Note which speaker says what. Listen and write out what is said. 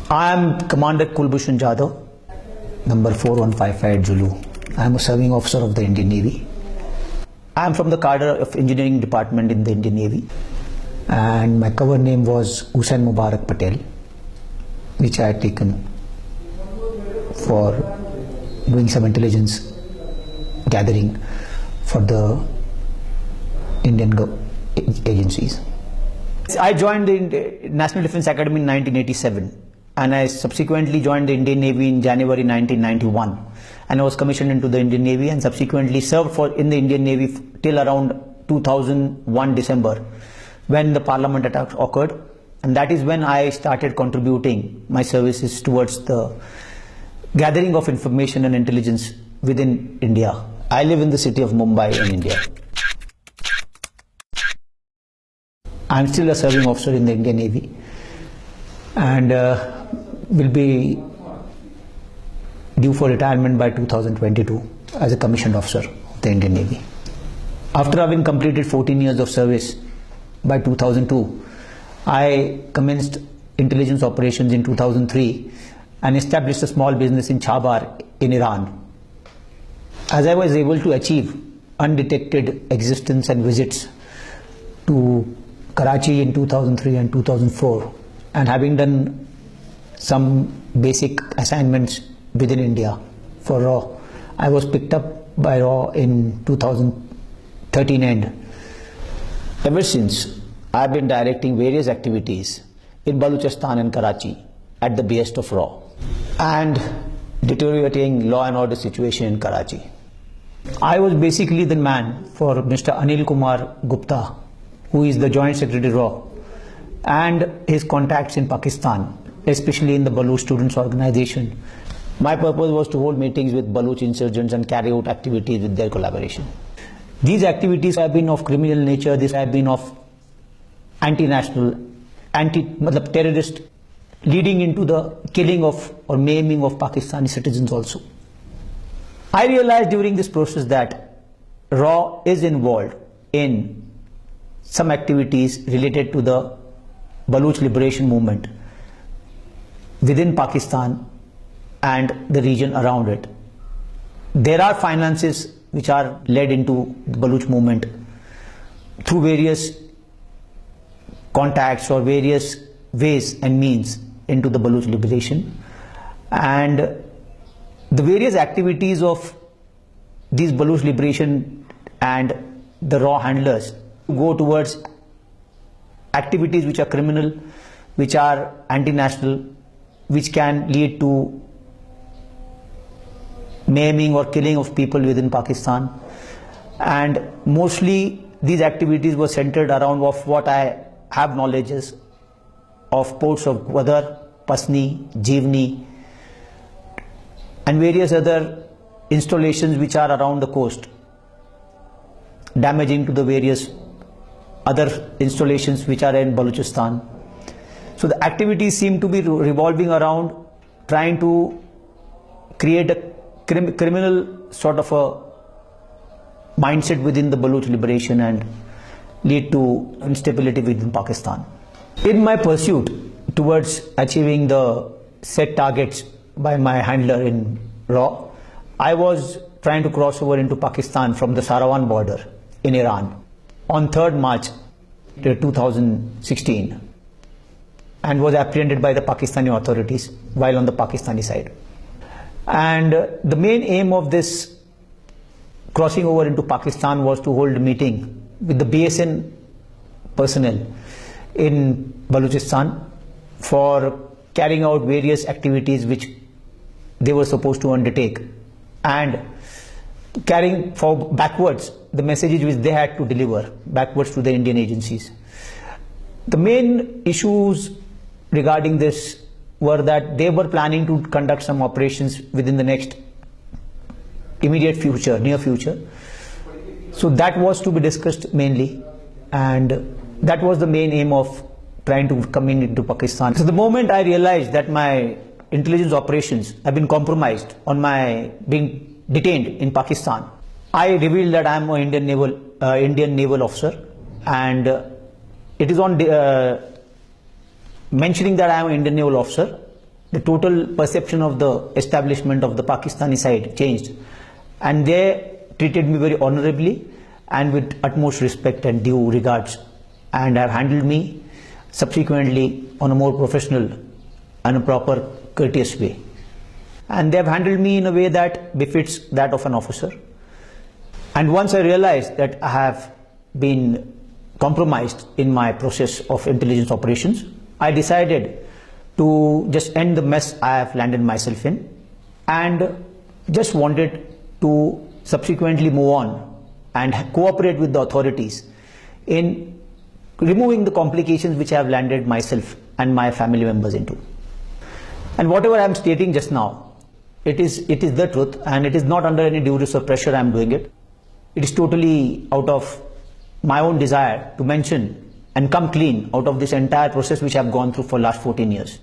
Speaker 1: I am Commander Kulbhushan Jadhav, number 4155 Zulu. I am a serving officer of the Indian Navy. I am from the cadre of engineering department in the Indian Navy, and my cover name was Hussain Mubarak Patel, which I had taken for doing some intelligence gathering for the Indian agencies. I joined the National Defence Academy in 1987, and I subsequently joined the Indian Navy in January 1991, and I was commissioned into the Indian Navy and subsequently served in the Indian Navy till around 2001 December, when the Parliament attack occurred, and that is when I started contributing my services towards the gathering of information and intelligence within India. I live in the city of Mumbai in India. I am still a serving officer in the Indian Navy, and will be due for retirement by 2022 as a commissioned officer of the Indian Navy. After having completed 14 years of service by 2002, I commenced intelligence operations in 2003 and established a small business in Chabhar in Iran. As I was able to achieve undetected existence and visits to Karachi in 2003 and 2004, and having done some basic assignments within India for RAW, I was picked up by RAW in 2013 end. Ever since, I have been directing various activities in Balochistan and Karachi at the behest of RAW, and deteriorating law and order situation in Karachi. I was basically the man for Mr. Anil Kumar Gupta, who is the Joint Secretary RAW, and his contacts in Pakistan, especially in the Baloch Students Organization. My purpose was to hold meetings with Baloch insurgents and carry out activities with their collaboration. These activities have been of criminal nature. These have been of anti-national, terrorist, leading into the killing of or maiming of Pakistani citizens also. I realized during this process that RAW is involved in some activities related to the Baloch liberation movement within Pakistan and the region around it. There are finances which are led into the Baloch movement through various contacts or various ways and means into the Baloch liberation, and the various activities of these Baloch liberation and the RAW handlers go towards activities which are criminal, which are anti-national, which can lead to maiming or killing of people within Pakistan. And mostly these activities were centered around of what I have knowledge is of ports of Gwadar, Pasni, Jivni, and various other installations which are around the coast, damaging to the various other installations which are in Balochistan. So the activities seem to be revolving around trying to create a criminal sort of a mindset within the Baloch liberation and lead to instability within Pakistan. In my pursuit towards achieving the set targets by my handler in RAW, I was trying to cross over into Pakistan from the Sarawan border in Iran on 3rd March 2016, and was apprehended by the Pakistani authorities while on the Pakistani side. And the main aim of this crossing over into Pakistan was to hold a meeting with the BSN personnel in Balochistan for carrying out various activities which they were supposed to undertake, and carrying backwards the messages which they had to deliver backwards to the Indian agencies. The main issues regarding this were that they were planning to conduct some operations within the next immediate future, near future. So that was to be discussed mainly, and that was the main aim of trying to come into Pakistan. So the moment I realized that my intelligence operations have been compromised on my being detained in Pakistan, I revealed that I am an Indian naval officer, and it is on mentioning that I am an Indian naval officer the total perception of the establishment of the Pakistani side changed, and they treated me very honorably and with utmost respect and due regards, and have handled me subsequently on a more professional and a proper courteous way. And they have handled me in a way that befits that of an officer. And once I realized that I have been compromised in my process of intelligence operations, I decided to just end the mess I have landed myself in, and just wanted to subsequently move on and cooperate with the authorities in removing the complications which I have landed myself and my family members into. And whatever I am stating just now, it is the truth, and it is not under any duress or pressure I am doing it. It is totally out of my own desire to mention and come clean out of this entire process which I have gone through for the last 14 years.